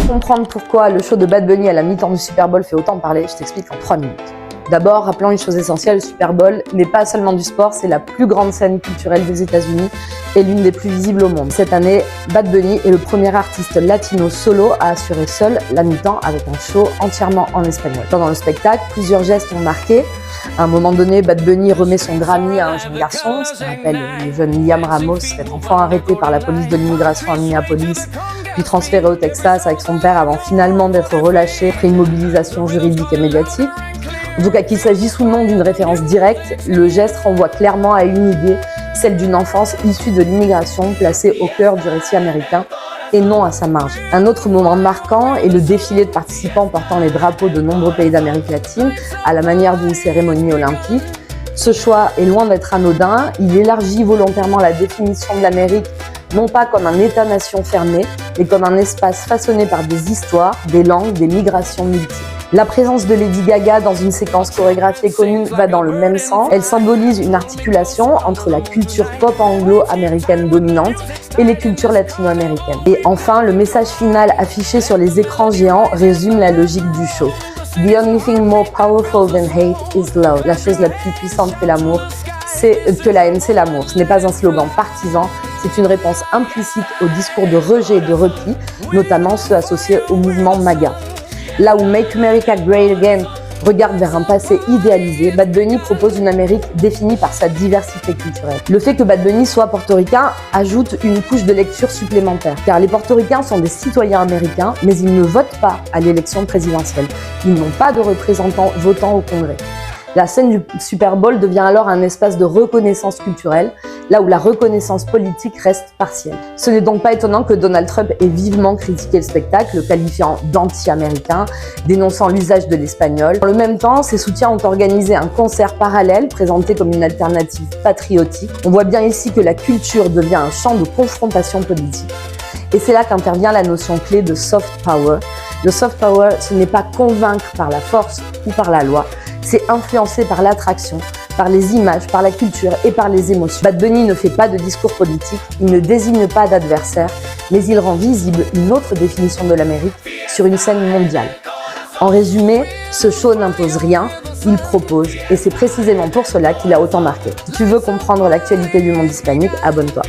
Comprendre pourquoi le show de Bad Bunny à la mi-temps du Super Bowl fait autant parler, je t'explique en 3 minutes. D'abord, rappelons une chose essentielle, le Super Bowl n'est pas seulement du sport, c'est la plus grande scène culturelle des États-Unis et l'une des plus visibles au monde. Cette année, Bad Bunny est le premier artiste latino solo à assurer seul la mi-temps avec un show entièrement en espagnol. Pendant le spectacle, plusieurs gestes ont marqué. À un moment donné, Bad Bunny remet son Grammy à un jeune garçon, ce qu'on appelle le jeune Liam Ramos, cet enfant arrêté par la police de l'immigration à Minneapolis, puis transféré au Texas avec son père avant finalement d'être relâché après une mobilisation juridique et médiatique. En tout cas, qu'il s'agisse ou non d'une référence directe, le geste renvoie clairement à une idée, celle d'une enfance issue de l'immigration placée au cœur du récit américain et non à sa marge. Un autre moment marquant est le défilé de participants portant les drapeaux de nombreux pays d'Amérique latine à la manière d'une cérémonie olympique. Ce choix est loin d'être anodin, il élargit volontairement la définition de l'Amérique non pas comme un État-nation fermé, mais comme un espace façonné par des histoires, des langues, des migrations multiples. La présence de Lady Gaga dans une séquence chorégraphiée connue va dans le même sens. Elle symbolise une articulation entre la culture pop anglo-américaine dominante et les cultures latino-américaines. Et enfin, le message final affiché sur les écrans géants résume la logique du show. The only thing more powerful than hate is love. La chose la plus puissante que la haine, c'est l'amour. Ce n'est pas un slogan partisan, c'est une réponse implicite au discours de rejet et de repli, notamment ceux associés au mouvement MAGA. Là où Make America Great Again regarde vers un passé idéalisé, Bad Bunny propose une Amérique définie par sa diversité culturelle. Le fait que Bad Bunny soit portoricain ajoute une couche de lecture supplémentaire, car les portoricains sont des citoyens américains, mais ils ne votent pas à l'élection présidentielle. Ils n'ont pas de représentants votant au Congrès. La scène du Super Bowl devient alors un espace de reconnaissance culturelle, là où la reconnaissance politique reste partielle. Ce n'est donc pas étonnant que Donald Trump ait vivement critiqué le spectacle, le qualifiant d'anti-américain, dénonçant l'usage de l'espagnol. Dans le même temps, ses soutiens ont organisé un concert parallèle, présenté comme une alternative patriotique. On voit bien ici que la culture devient un champ de confrontation politique. Et c'est là qu'intervient la notion clé de soft power. Le soft power, ce n'est pas convaincre par la force ou par la loi, c'est influencer par l'attraction, par les images, par la culture et par les émotions. Bad Bunny ne fait pas de discours politique, il ne désigne pas d'adversaire, mais il rend visible une autre définition de l'Amérique sur une scène mondiale. En résumé, ce show n'impose rien, il propose, et c'est précisément pour cela qu'il a autant marqué. Si tu veux comprendre l'actualité du monde hispanique, abonne-toi.